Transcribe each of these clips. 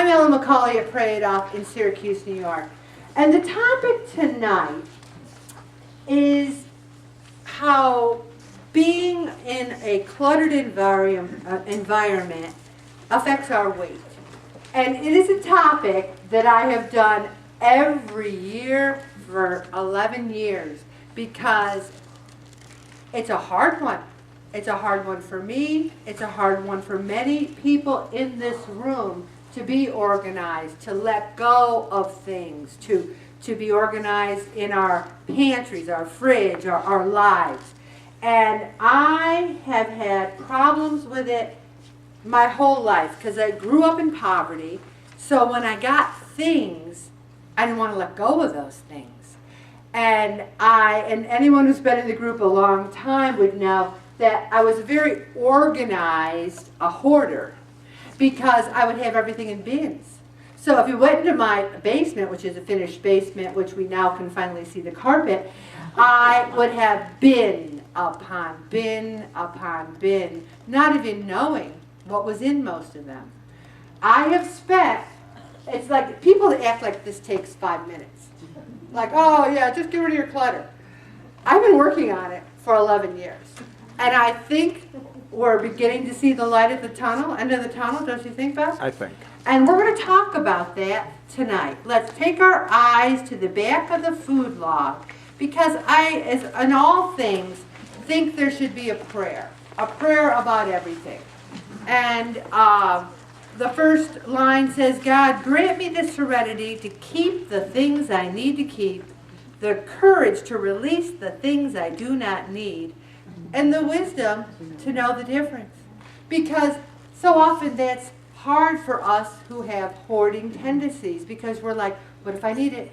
I'm Ellen McCauley at Pray It Off in Syracuse, New York. And the topic tonight is how being in a cluttered environment affects our weight. And it is a topic that I have done every year for 11 years because it's a hard one. It's a hard one for me. It's a hard one for many people in this room to be organized, to let go of things, to be organized in our pantries, our fridge, our lives. And I have had problems with it my whole life because I grew up in poverty. So when I got things, I didn't want to let go of those things. And anyone who's been in the group a long time would know that I was very organized, a hoarder, because I would have everything in bins. So if you went into my basement, which is a finished basement, which we now can finally see the carpet, I would have bin upon bin upon bin, not even knowing what was in most of them. I have spent, it's like, people act like this takes 5 minutes. Like, oh yeah, just get rid of your clutter. I've been working on it for 11 years. And I think we're beginning to see the light at the tunnel, end of the tunnel, don't you think, Beth? I think. And we're going to talk about that tonight. Let's take our eyes to the back of the food log, because I, as in all things, think there should be a prayer about everything. And the first line says, God, grant me the serenity to keep the things I need to keep, the courage to release the things I do not need, and the wisdom to know the difference. Because so often that's hard for us who have hoarding tendencies, because we're like, what if I need it?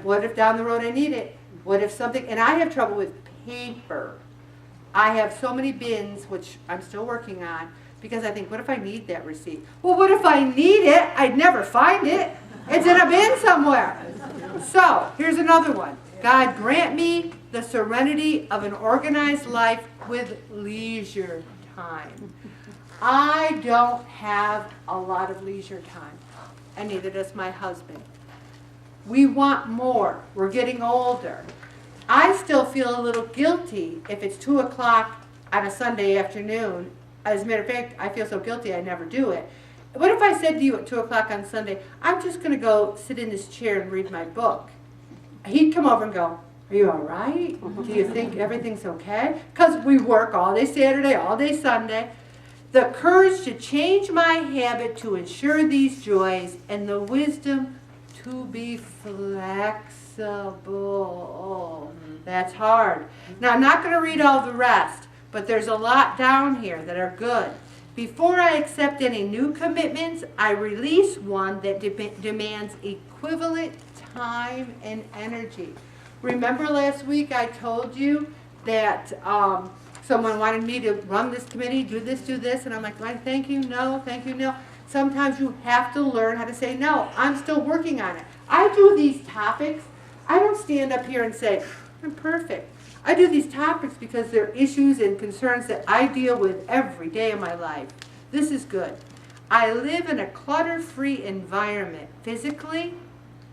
What if down the road I need it? What if something, and I have trouble with paper. I have so many bins, which I'm still working on, because I think, what if I need that receipt? Well, what if I need it? I'd never find it. It's in a bin somewhere. So, here's another one. God, grant me the serenity of an organized life with leisure time. I don't have a lot of leisure time, and neither does my husband. We want more. We're getting older. I still feel a little guilty if it's 2 o'clock on a Sunday afternoon. As a matter of fact, I feel so guilty I never do it. What if I said to you at 2 o'clock on Sunday, I'm just going to go sit in this chair and read my book? He'd come over and go, are you all right? Do you think everything's okay? Because we work all day Saturday, all day Sunday. The courage to change my habit to ensure these joys, and the wisdom to be flexible. That's hard. Now, I'm not going to read all the rest, but there's a lot down here that are good. Before I accept any new commitments, I release one that demands equivalent time and energy. Remember last week I told you that someone wanted me to run this committee, do this, and I'm like, thank you, no. Sometimes you have to learn how to say no. I'm still working on it. I do these topics. I don't stand up here and say, I'm perfect. I do these topics because they're issues and concerns that I deal with every day of my life. This is good. I live in a clutter-free environment, physically,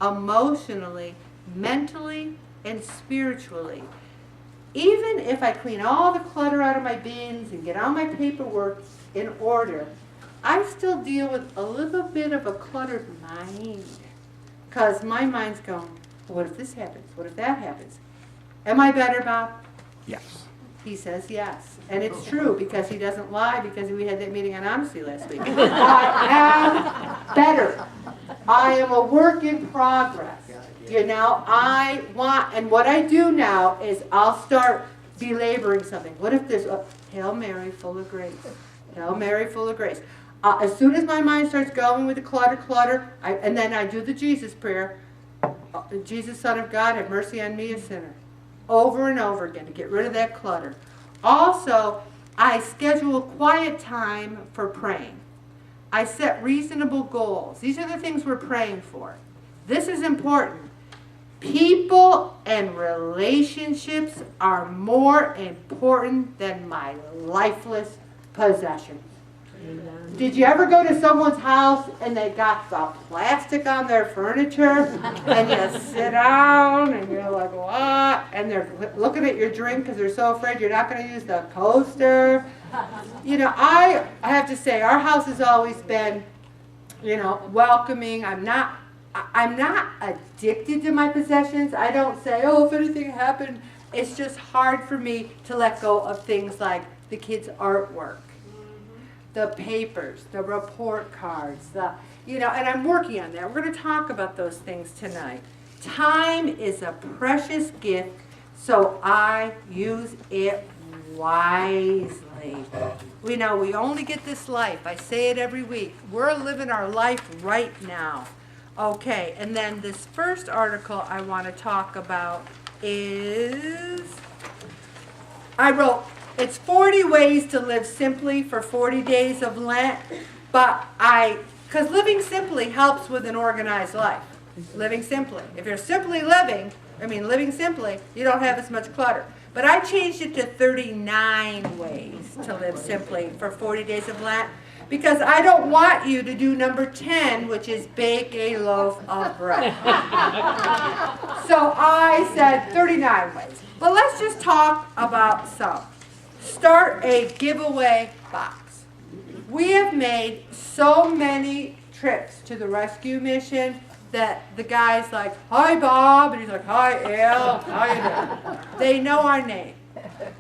emotionally, mentally, and spiritually. Even if I clean all the clutter out of my bins and get all my paperwork in order, I still deal with a little bit of a cluttered mind. Because my mind's going, what if this happens? What if that happens? Am I better, Bob? Yes. He says yes. And it's true, because he doesn't lie, because we had that meeting on honesty last week. I am better. I am a work in progress. You know, I want, and what I do now is I'll start belaboring something. What if there's a Hail Mary full of grace? Hail Mary full of grace. As soon as my mind starts going with the clutter, and then I do the Jesus prayer, Jesus, Son of God, have mercy on me, a sinner. Over and over again to get rid of that clutter. Also, I schedule quiet time for praying. I set reasonable goals. These are the things we're praying for. This is important. People and relationships are more important than my lifeless possessions. Did you ever go to someone's house and they got the plastic on their furniture and you sit down and you're like, what? And they're looking at your drink because they're so afraid you're not going to use the coaster. You know, I have to say our house has always been, you know, welcoming. I'm not addicted to my possessions. I don't say, oh, if anything happened. It's just hard for me to let go of things like the kids' artwork, the papers, the report cards, and I'm working on that. We're going to talk about those things tonight. Time is a precious gift, so I use it wisely. We know we only get this life. I say it every week. We're living our life right now. Okay, and then this first article I want to talk about is, I wrote, it's 40 ways to live simply for 40 days of Lent, because living simply helps with an organized life. Living simply. If you're living simply, you don't have as much clutter. But I changed it to 39 ways to live simply for 40 days of Lent, because I don't want you to do number 10, which is bake a loaf of bread. So I said 39 ways. But let's just talk about some. Start a giveaway box. We have made so many trips to the rescue mission that the guy's like, hi Bob, and he's like, hi Al, how you doing? They know our name.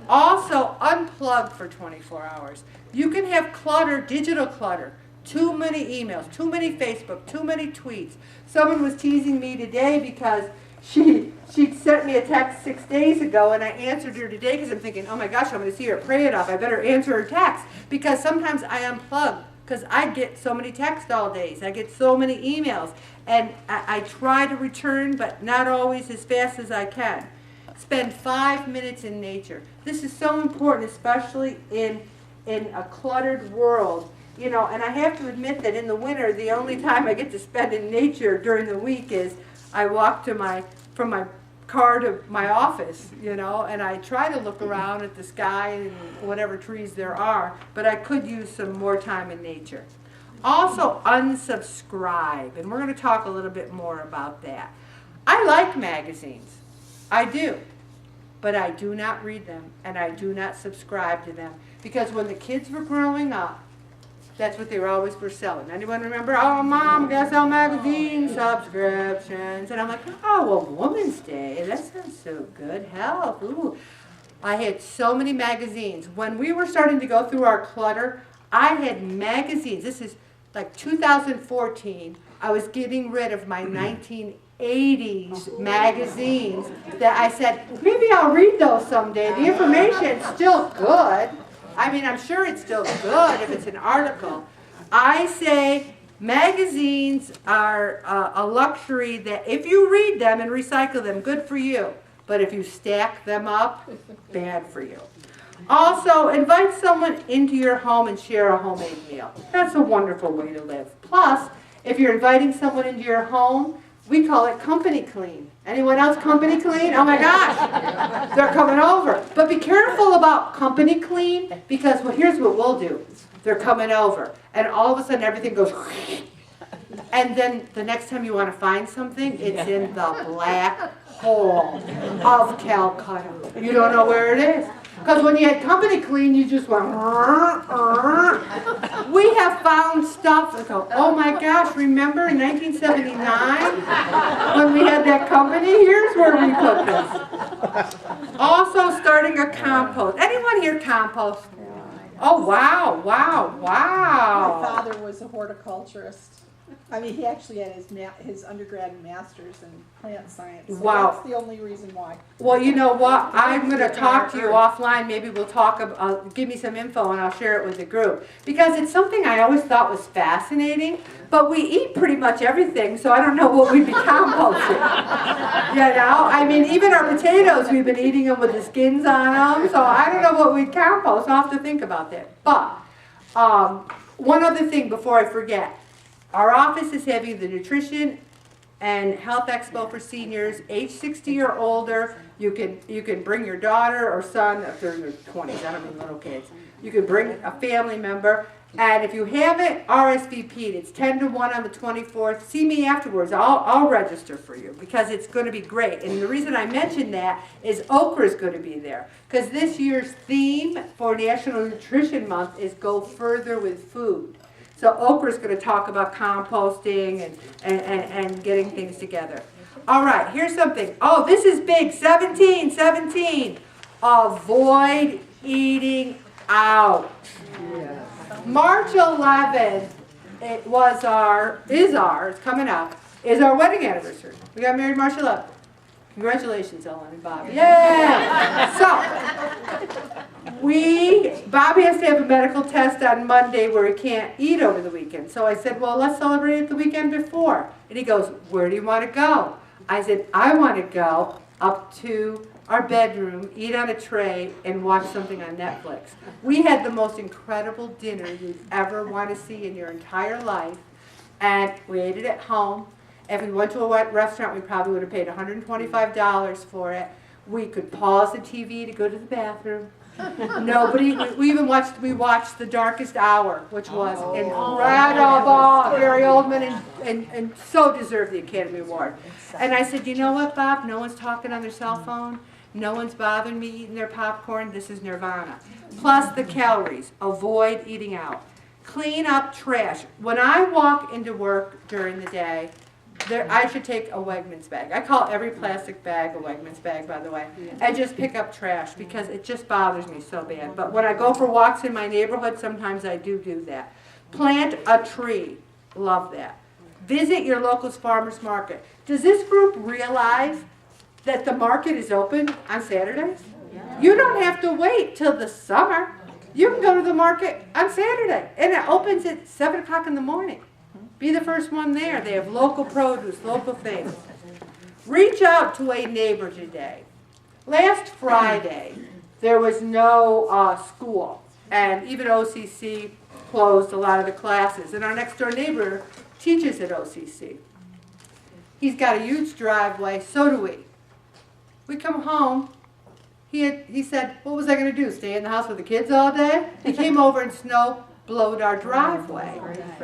Also, unplug for 24 hours. You can have clutter, digital clutter, too many emails, too many Facebook, too many tweets. Someone was teasing me today because she sent me a text 6 days ago, and I answered her today because I'm thinking, oh my gosh, I'm going to see her pray it off. I better answer her text, because sometimes I unplug because I get so many texts all days. I get so many emails, and I try to return, but not always as fast as I can. Spend 5 minutes in nature. This is so important, especially in a cluttered world. And I have to admit that in the winter, the only time I get to spend in nature during the week is I walk from my car to my office, and I try to look around at the sky and whatever trees there are, but I could use some more time in nature. Also, unsubscribe, and we're going to talk a little bit more about that. I like magazines. I do. But I do not read them, and I do not subscribe to them, because when the kids were growing up, that's what they always were selling. Anyone remember? Oh, Mom, we gotta sell magazine subscriptions. And I'm like, oh, well, Woman's Day, that sounds so good. Help. Ooh. I had so many magazines. When we were starting to go through our clutter, I had magazines. This is like 2014. I was getting rid of my 1980s magazines that I said, maybe I'll read those someday. The information's still good. I mean, I'm sure it's still good if it's an article. I say magazines are a luxury that if you read them and recycle them, good for you. But if you stack them up, bad for you. Also, invite someone into your home and share a homemade meal. That's a wonderful way to live. Plus, if you're inviting someone into your home, we call it company clean. Anyone else company clean? Oh my gosh, they're coming over. But be careful about company clean, because here's what we'll do. They're coming over, and all of a sudden everything goes, and then the next time you want to find something, it's in the black hole of Calcutta. You don't know where it is. Because when you had company clean, you just went, we have found stuff that go, oh my gosh, remember in 1979 when we had that company? Here's where we put this. Also starting a compost. Anyone here compost? Oh, wow, wow, wow. My father was a horticulturist. I mean, he actually had his undergrad and master's in plant science. So wow. That's the only reason why. Well, you know what? I'm going to talk to you offline. Maybe we'll talk, give me some info and I'll share it with the group. Because it's something I always thought was fascinating, but we eat pretty much everything, so I don't know what we'd be composting. I mean, even our potatoes, we've been eating them with the skins on them, so I don't know what we'd compost. I'll have to think about that. But one other thing before I forget. Our office is having the Nutrition and Health Expo for seniors, age 60 or older. You can bring your daughter or son if they're in their 20s. I don't mean little kids. You can bring a family member. And if you haven't RSVP'd, it's 10 to 1 on the 24th. See me afterwards. I'll register for you because it's going to be great. And the reason I mention that is Okra is going to be there. Because this year's theme for National Nutrition Month is Go Further with Food. So Okra is going to talk about composting and getting things together. All right, here's something. Oh, this is big. 17. Avoid eating out. Yeah. March 11th, it's coming up, is our wedding anniversary. We got married March 11th. Congratulations, Ellen and Bobby. Yay! So, Bobby has to have a medical test on Monday where he can't eat over the weekend. So I said, well, let's celebrate it the weekend before. And he goes, where do you want to go? I said, I want to go up to our bedroom, eat on a tray, and watch something on Netflix. We had the most incredible dinner you'd ever want to see in your entire life, and we ate it at home. If we went to a restaurant, we probably would have paid $125 for it. We could pause the TV to go to the bathroom. We watched The Darkest Hour, which was incredible. Gary Oldman and so deserved the Academy Award. And I said, you know what, Bob? No one's talking on their cell phone. No one's bothering me eating their popcorn. This is nirvana. Plus the calories. Avoid eating out. Clean up trash. When I walk into work during the day, I should take a Wegmans bag. I call every plastic bag a Wegmans bag, by the way. And just pick up trash because it just bothers me so bad. But when I go for walks in my neighborhood, sometimes I do that. Plant a tree. Love that. Visit your local farmer's market. Does this group realize that the market is open on Saturdays? Yeah. You don't have to wait till the summer. You can go to the market on Saturday, and it opens at 7 o'clock in the morning. Be the first one there. They have local produce, local things. Reach out to a neighbor today. Last Friday, there was no school, and even OCC closed a lot of the classes, and our next door neighbor teaches at OCC. He's got a huge driveway, so do we. We come home, he said, what was I going to do, stay in the house with the kids all day? He came over and snow blowed our driveway.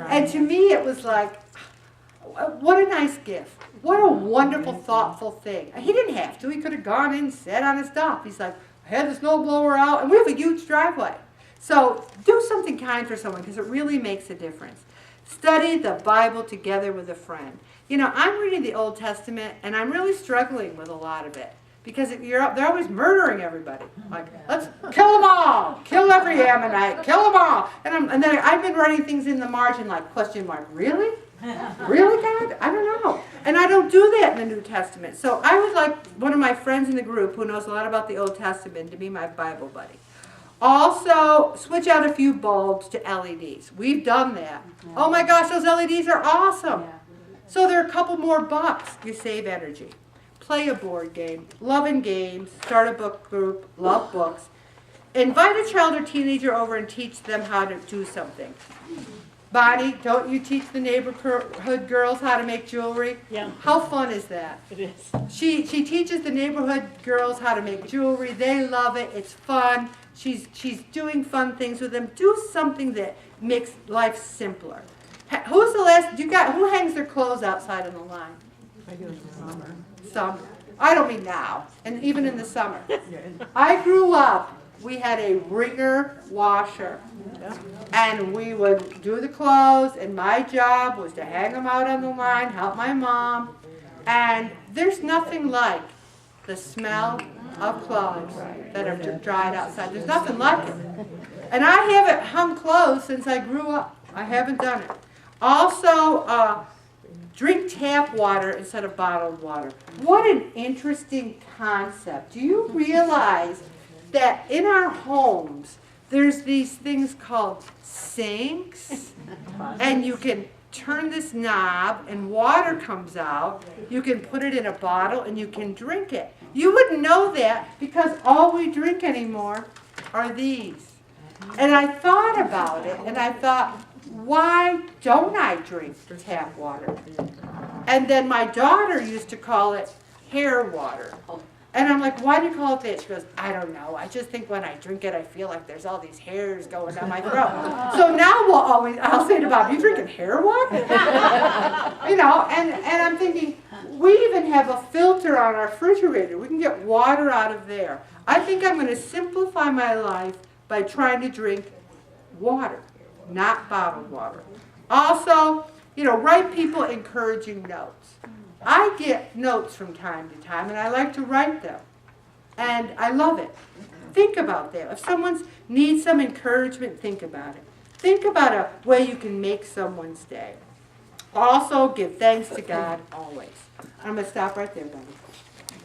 And to me it was like, what a nice gift. What a wonderful, thoughtful thing. He didn't have to. He could have gone in and sat on his stuff. He's like, I had the snow blower out, and we have a huge driveway. So do something kind for someone because it really makes a difference. Study the Bible together with a friend. You know, I'm reading the Old Testament, and I'm really struggling with a lot of it. Because they're always murdering everybody. Like, let's kill them all. Kill every Ammonite. Kill them all. And then I've been writing things in the margin like, question mark, really? Really, God? I don't know. And I don't do that in the New Testament. So I would like one of my friends in the group who knows a lot about the Old Testament to be my Bible buddy. Also, switch out a few bulbs to LEDs. We've done that. Oh my gosh, those LEDs are awesome. So there are a couple more bucks. You save energy. Play a board game, love and games, start a book group, love books. Invite a child or teenager over and teach them how to do something. Bonnie, don't you teach the neighborhood girls how to make jewelry? Yeah. How fun is that? It is. She teaches the neighborhood girls how to make jewelry. They love it. It's fun. She's doing fun things with them. Do something that makes life simpler. Who's the last? Who hangs their clothes outside on the line? I do it in the summer. Summer. I don't mean now, and even in the summer. I grew up, we had a wringer washer, and we would do the clothes, and my job was to hang them out on the line, help my mom, and there's nothing like the smell of clothes that are dried outside. There's nothing like it. And I haven't hung clothes since I grew up. I haven't done it. Also, drink tap water instead of bottled water. What an interesting concept. Do you realize that in our homes, there's these things called sinks, and you can turn this knob and water comes out. You can put it in a bottle and you can drink it. You wouldn't know that because all we drink anymore are these. And I thought about it and I thought, why don't I drink tap water? And then my daughter used to call it hair water. And I'm like, why do you call it that? She goes, I don't know. I just think when I drink it, I feel like there's all these hairs going down my throat. So now I'll say to Bob, you drinking hair water? You know, and I'm thinking, we even have a filter on our refrigerator. We can get water out of there. I think I'm going to simplify my life by trying to drink water, not bottled water. Also, you know, write people encouraging notes. I get notes from time to time, and I like to write them. And I love it. Think about that. If someone needs some encouragement, think about it. Think about a way you can make someone's day. Also, give thanks to God always. I'm going to stop right there, buddy.